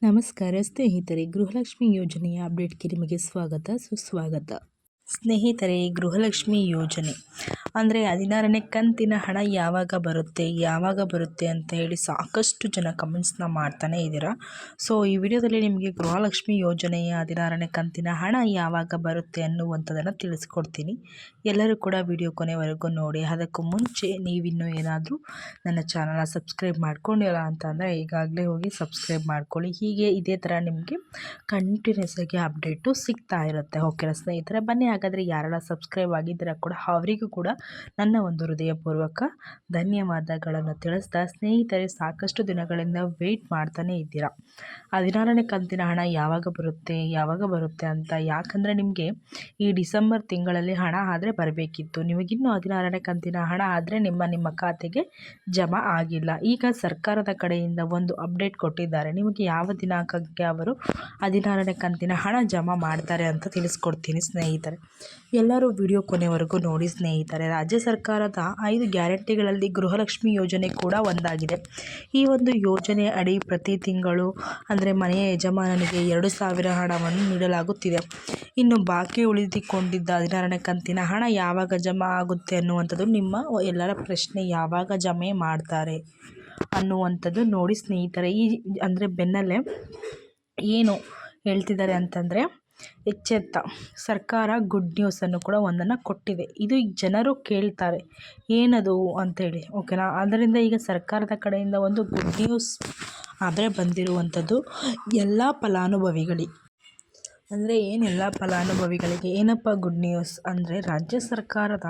ನಮಸ್ಕಾರ ಸ್ನೇಹಿತರೆ, ಗೃಹಲಕ್ಷ್ಮಿ ಯೋಜನೆಯ ಅಪ್ಡೇಟ್ಗೆ ನಿಮಗೆ ಸ್ವಾಗತ ಸುಸ್ವಾಗತ. ಸ್ನೇಹಿತರೆ, ಗೃಹಲಕ್ಷ್ಮಿ ಯೋಜನೆ ಅಂದರೆ 16ನೇ ಕಂತಿನ ಹಣ ಯಾವಾಗ ಬರುತ್ತೆ ಅಂತ ಹೇಳಿ ಸಾಕಷ್ಟು ಜನ ಕಮೆಂಟ್ಸ್ನ ಮಾಡ್ತಾನೆ ಇದ್ದೀರಾ. ಸೊ ಈ ವಿಡಿಯೋದಲ್ಲಿ ನಿಮಗೆ ಗೃಹಲಕ್ಷ್ಮಿ ಯೋಜನೆಯ 16ನೇ ಕಂತಿನ ಹಣ ಯಾವಾಗ ಬರುತ್ತೆ ಅನ್ನುವಂಥದ್ದನ್ನು ತಿಳಿಸ್ಕೊಡ್ತೀನಿ. ಎಲ್ಲರೂ ಕೂಡ ವಿಡಿಯೋ ಕೊನೆವರೆಗೂ ನೋಡಿ. ಅದಕ್ಕೂ ಮುಂಚೆ ನೀವಿನ್ನೂ ಏನಾದರೂ ನನ್ನ ಚಾನಲ್ನ ಸಬ್ಸ್ಕ್ರೈಬ್ ಮಾಡ್ಕೊಂಡಿಲ್ಲ ಅಂತಂದರೆ ಈಗಾಗಲೇ ಹೋಗಿ ಸಬ್ಸ್ಕ್ರೈಬ್ ಮಾಡ್ಕೊಳ್ಳಿ. ಹೀಗೆ ಇದೇ ಥರ ನಿಮಗೆ ಕಂಟಿನ್ಯೂಸ್ ಆಗಿ ಅಪ್ಡೇಟು ಸಿಗ್ತಾ ಇರುತ್ತೆ. ಓಕೆನಾ ಸ್ನೇಹಿತರೆ, ಬನ್ನಿ ಹಾಗಾದರೆ ಯಾರೆಲ್ಲ ಸಬ್ಸ್ಕ್ರೈಬ್ ಆಗಿದ್ದೀರಾ ಕೂಡ ಅವರಿಗೂ ಕೂಡ ನನ್ನ ಒಂದು ಹೃದಯಪೂರ್ವಕ ಧನ್ಯವಾದಗಳನ್ನು ತಿಳಿಸ್ತಾ, ಸ್ನೇಹಿತರೆ ಸಾಕಷ್ಟು ದಿನಗಳಿಂದ ವೆಯ್ಟ್ ಮಾಡ್ತಾನೆ ಇದ್ದೀರಾ 16ನೇ ಕಂತಿನ ಹಣ ಯಾವಾಗ ಬರುತ್ತೆ ಅಂತ. ಯಾಕಂದರೆ ನಿಮಗೆ ಈ ಡಿಸೆಂಬರ್ ತಿಂಗಳಲ್ಲಿ ಹಣ ಆದರೆ ಬರಬೇಕಿತ್ತು. ನಿಮಗಿನ್ನೂ 16ನೇ ಕಂತಿನ ಹಣ ಆದರೆ ನಿಮ್ಮ ಖಾತೆಗೆ ಜಮಾ ಆಗಿಲ್ಲ. ಈಗ ಸರ್ಕಾರದ ಕಡೆಯಿಂದ ಒಂದು ಅಪ್ಡೇಟ್ ಕೊಟ್ಟಿದ್ದಾರೆ. ನಿಮಗೆ ಯಾವ ದಿನಾಂಕಕ್ಕೆ ಅವರು 16ನೇ ಕಂತಿನ ಹಣ ಜಮಾ ಮಾಡ್ತಾರೆ ಅಂತ ತಿಳಿಸ್ಕೊಡ್ತೀನಿ ಸ್ನೇಹಿತರೆ. ಎಲ್ಲರೂ ವಿಡಿಯೋ ಕೊನೆವರೆಗೂ ನೋಡಿ ಸ್ನೇಹಿತರೆ. ರಾಜ್ಯ ಸರ್ಕಾರದ 5 ಗ್ಯಾರಂಟಿಗಳಲ್ಲಿ ಗೃಹಲಕ್ಷ್ಮಿ ಯೋಜನೆ ಕೂಡ ಒಂದಾಗಿದೆ. ಈ ಒಂದು ಯೋಜನೆ ಅಡಿ ಪ್ರತಿ ತಿಂಗಳು ಅಂದರೆ ಮನೆಯ ಯಜಮಾನನಿಗೆ 2,000 ಹಣವನ್ನು ನೀಡಲಾಗುತ್ತಿದೆ. ಇನ್ನು ಬಾಕಿ ಉಳಿದುಕೊಂಡಿದ್ದ 16ನೇ ಕಂತಿನ ಹಣ ಯಾವಾಗ ಜಮಾ ಆಗುತ್ತೆ ಅನ್ನುವಂಥದ್ದು ನಿಮ್ಮ ಎಲ್ಲರ ಪ್ರಶ್ನೆ. ಯಾವಾಗ ಜಮೆ ಮಾಡ್ತಾರೆ ಅನ್ನುವಂಥದ್ದು ನೋಡಿ ಸ್ನೇಹಿತರೆ. ಈ ಅಂದರೆ ಬೆನ್ನಲ್ಲೇ ಏನು ಹೇಳ್ತಿದ್ದಾರೆ ಅಂತಂದರೆ, ಎಚ್ಚೆತ್ತ ಸರ್ಕಾರ ಗುಡ್ ನ್ಯೂಸನ್ನು ಕೂಡ ಒಂದನ್ನು ಕೊಟ್ಟಿದೆ. ಇದು ಜನರು ಕೇಳ್ತಾರೆ ಏನದು ಅಂತೇಳಿ, ಓಕೆನಾ. ಆದ್ದರಿಂದ ಈಗ ಸರ್ಕಾರದ ಕಡೆಯಿಂದ ಒಂದು ಗುಡ್ ನ್ಯೂಸ್ ಆದರೆ ಬಂದಿರುವಂಥದ್ದು ಎಲ್ಲ ಫಲಾನುಭವಿಗಳಿಗೆ. ಅಂದರೆ ಏನೆಲ್ಲ ಫಲಾನುಭವಿಗಳಿಗೆ ಏನಪ್ಪ ಗುಡ್ ನ್ಯೂಸ್ ಅಂದರೆ, ರಾಜ್ಯ ಸರ್ಕಾರದ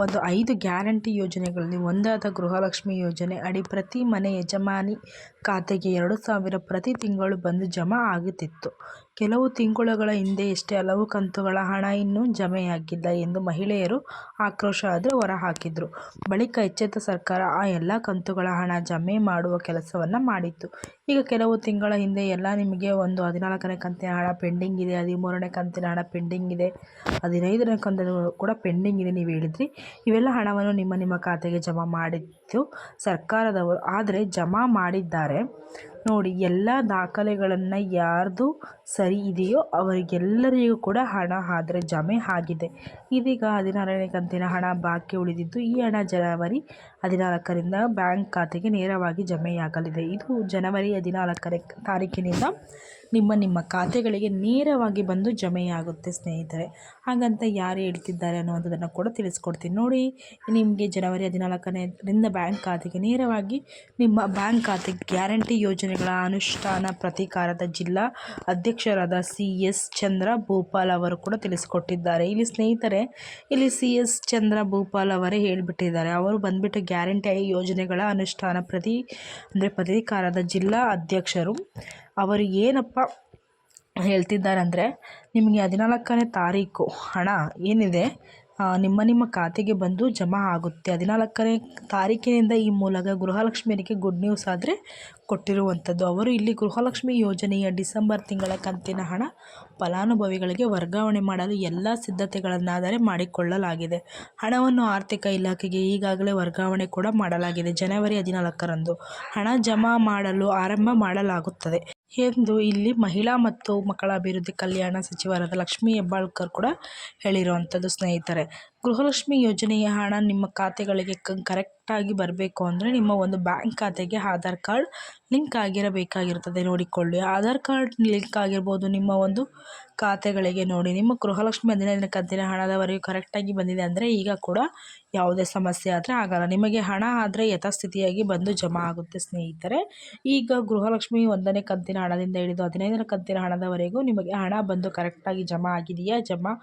ಒಂದು 5 ಗ್ಯಾರಂಟಿ ಯೋಜನೆಗಳಲ್ಲಿ ಒಂದಾದ ಗೃಹಲಕ್ಷ್ಮಿ ಯೋಜನೆ ಅಡಿ ಪ್ರತಿ ಮನೆ ಯಜಮಾನಿ ಖಾತೆಗೆ 2,000 ಪ್ರತಿ ತಿಂಗಳು ಬಂದು ಜಮಾ ಆಗುತ್ತಿತ್ತು. ಕೆಲವು ತಿಂಗಳುಗಳ ಹಿಂದೆಯಷ್ಟೇ ಹಲವು ಕಂತುಗಳ ಹಣ ಇನ್ನೂ ಜಮೆಯಾಗಿಲ್ಲ ಎಂದು ಮಹಿಳೆಯರು ಆಕ್ರೋಶ ಹೊರಹಾಕಿದ್ರು. ಬಳಿಕ ಎಚ್ಚೆತ್ತ ಸರ್ಕಾರ ಆ ಎಲ್ಲ ಕಂತುಗಳ ಹಣ ಜಮೆ ಮಾಡುವ ಕೆಲಸವನ್ನು ಮಾಡಿತ್ತು. ಈಗ ಕೆಲವು ತಿಂಗಳ ಹಿಂದೆ ಎಲ್ಲ ನಿಮಗೆ ಒಂದು 14ನೇ ಕಂತಿನ ಹಣ ಪೆಂಡಿಂಗ್ ಇದೆ, 13ನೇ ಕಂತಿನ ಹಣ ಪೆಂಡಿಂಗ್ ಇದೆ, 15ನೇ ಕಂತಿನ ಕೂಡ ಪೆಂಡಿಂಗ್ ಇದೆ ನೀವು ಹೇಳಿದ್ರಿ. ಇವೆಲ್ಲ ಹಣವನ್ನು ನಿಮ್ಮ ಖಾತೆಗೆ ಜಮಾ ಮಾಡಿತ್ತು ಸರ್ಕಾರದವರು. ಆದರೆ ಜಮಾ ಮಾಡಿದ್ದಾರೆ ನೋಡಿ, ಎಲ್ಲ ದಾಖಲೆಗಳನ್ನು ಯಾರ್ದು ಸರಿ ಇದೆಯೋ ಅವರಿಗೆಲ್ಲರಿಗೂ ಕೂಡ ಹಣ ಆದರೆ ಜಮೆ ಆಗಿದೆ. ಇದೀಗ 16ನೇ ಕಂತಿನ ಹಣ ಬಾಕಿ ಉಳಿದಿದ್ದು ಈ ಹಣ ಜನವರಿ 14ರಿಂದ ಬ್ಯಾಂಕ್ ಖಾತೆಗೆ ನೇರವಾಗಿ ಜಮೆಯಾಗಲಿದೆ. ಇದು ಜನವರಿ 14ನೇ ತಾರೀಕಿನಿಂದ ನಿಮ್ಮ ಖಾತೆಗಳಿಗೆ ನೇರವಾಗಿ ಬಂದು ಜಮೆಯಾಗುತ್ತೆ ಸ್ನೇಹಿತರೆ. ಹಾಗಂತ ಯಾರು ಹೇಳ್ತಿದ್ದಾರೆ ಅನ್ನುವಂಥದ್ದನ್ನು ಕೂಡ ತಿಳಿಸ್ಕೊಡ್ತೀನಿ ನೋಡಿ. ನಿಮಗೆ ಜನವರಿ 14ರಿಂದ ಬ್ಯಾಂಕ್ ಖಾತೆಗೆ ನೇರವಾಗಿ ನಿಮ್ಮ ಬ್ಯಾಂಕ್ ಖಾತೆಗೆ ಗ್ಯಾರಂಟಿ ಯೋಜನೆಗಳ ಅನುಷ್ಠಾನ ಪ್ರಾಧಿಕಾರದ ಜಿಲ್ಲಾ ಅಧ್ಯಕ್ಷರಾದ CS ಚಂದ್ರ ಭೂಪಾಲ್ ಅವರು ಕೂಡ ತಿಳಿಸಿಕೊಟ್ಟಿದ್ದಾರೆ. ಇಲ್ಲಿ ಸ್ನೇಹಿತರೆ, ಇಲ್ಲಿ CS ಚಂದ್ರ ಭೂಪಾಲ್ ಅವರೇ ಹೇಳಿಬಿಟ್ಟಿದ್ದಾರೆ. ಅವರು ಬಂದ್ಬಿಟ್ಟು ಗ್ಯಾರಂಟಿ ಯೋಜನೆಗಳ ಅನುಷ್ಠಾನ ಪ್ರಾಧಿಕಾರದ ಜಿಲ್ಲಾ ಅಧ್ಯಕ್ಷರು. ಅವರು ಏನಪ್ಪ ಹೇಳ್ತಿದ್ದಾರೆ ಅಂದರೆ, ನಿಮಗೆ 14ನೇ ತಾರೀಕು ಹಣ ಏನಿದೆ ನಿಮ್ಮ ಖಾತೆಗೆ ಬಂದು ಜಮಾ ಆಗುತ್ತೆ. 14ನೇ ತಾರೀಕಿನಿಂದ ಈ ಮೂಲಕ ಗೃಹಲಕ್ಷ್ಮಿಯರಿಗೆ ಗುಡ್ ನ್ಯೂಸ್ ಆದರೆ ಕೊಟ್ಟಿರುವಂಥದ್ದು. ಅವರು ಇಲ್ಲಿ ಗೃಹಲಕ್ಷ್ಮಿ ಯೋಜನೆಯ ಡಿಸೆಂಬರ್ ತಿಂಗಳ ಕಂತಿನ ಹಣ ಫಲಾನುಭವಿಗಳಿಗೆ ವರ್ಗಾವಣೆ ಮಾಡಲು ಎಲ್ಲ ಸಿದ್ಧತೆಗಳನ್ನಾದರೆ ಮಾಡಿಕೊಳ್ಳಲಾಗಿದೆ. ಹಣವನ್ನು ಆರ್ಥಿಕ ಇಲಾಖೆಗೆ ಈಗಾಗಲೇ ವರ್ಗಾವಣೆ ಕೂಡ ಮಾಡಲಾಗಿದೆ. ಜನವರಿ 14ರಂದು ಹಣ ಜಮಾ ಮಾಡಲು ಆರಂಭ ಮಾಡಲಾಗುತ್ತದೆ ಎಂದು ಇಲ್ಲಿ ಮಹಿಳಾ ಮತ್ತು ಮಕ್ಕಳ ಅಭಿವೃದ್ಧಿ ಕಲ್ಯಾಣ ಸಚಿವರಾದ ಲಕ್ಷ್ಮೀ ಹೆಬ್ಬಾಳ್ಕರ್ ಕೂಡ ಹೇಳಿರುವಂಥದ್ದು ಸ್ನೇಹಿತರೆ. ಗೃಹಲಕ್ಷ್ಮಿ ಯೋಜನೆಯ ಹಣ ನಿಮ್ಮ ಖಾತೆಗಳಿಗೆ ಕರೆಕ್ಟಾಗಿ ಬರಬೇಕು ಅಂದರೆ ನಿಮ್ಮ ಒಂದು ಬ್ಯಾಂಕ್ ಖಾತೆಗೆ ಆಧಾರ್ ಕಾರ್ಡ್ ಲಿಂಕ್ ಆಗಿರಬೇಕಾಗಿರ್ತದೆ. ನೋಡಿಕೊಳ್ಳಿ, ಆಧಾರ್ ಕಾರ್ಡ್ ಲಿಂಕ್ ಆಗಿರ್ಬೋದು ನಿಮ್ಮ ಒಂದು ಖಾತೆಗಳಿಗೆ. ನೋಡಿ, ನಿಮ್ಮ ಗೃಹಲಕ್ಷ್ಮಿ 15ನೇ ಕಂತಿನ ಹಣದವರೆಗೂ ಕರೆಕ್ಟಾಗಿ ಬಂದಿದೆ ಅಂದರೆ ಈಗ ಕೂಡ ಯಾವುದೇ ಸಮಸ್ಯೆ ಆದರೆ ಆಗಲ್ಲ. ನಿಮಗೆ ಹಣ ಆದರೆ ಯಥಾಸ್ಥಿತಿಯಾಗಿ ಬಂದು ಜಮಾ ಆಗುತ್ತೆ ಸ್ನೇಹಿತರೆ. ಈಗ ಗೃಹಲಕ್ಷ್ಮಿ 1ನೇ ಕಂತಿನ ಹಣದಿಂದ ಹಿಡಿದು 15ನೇ ಕಂತಿನ ಹಣದವರೆಗೂ ನಿಮಗೆ ಹಣ ಬಂದು ಕರೆಕ್ಟಾಗಿ ಜಮಾ ಆಗಿದೆಯಾ, ಜಮಾ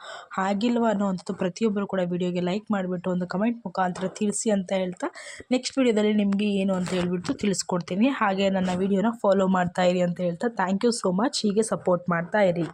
ಆಗಿಲ್ವಾ ಅನ್ನುವಂಥದ್ದು ಪ್ರತಿಯೊಬ್ಬರು ಕೂಡ ವಿಡಿಯೋಗೆ ಲೈಕ್ ಮಾಡಿಬಿಟ್ಟು ಒಂದು ಕಮೆಂಟ್ ಮುಖಾಂತರ ತಿಳಿಸಿ ಅಂತ ಹೇಳ್ತಾ, ನೆಕ್ಸ್ಟ್ ವಿಡಿಯೋದಲ್ಲಿ ನಿಮಗೆ ಏನು ಅಂತ ಹೇಳ್ಬಿಟ್ಟು ತಿಳಿಸ್ಕೊಡ್ತೀನಿ. ಹಾಗೆ ನನ್ನ ವಿಡಿಯೋನ ಫಾಲೋ ಮಾಡ್ತಾ ಇರಿ ಅಂತ ಹೇಳ್ತಾ, ಥ್ಯಾಂಕ್ ಯು ಸೋ ಮಚ್. ಹೀಗೆ ಸಪೋರ್ಟ್ ಮಾಡ್ತಾ ಇರಿ.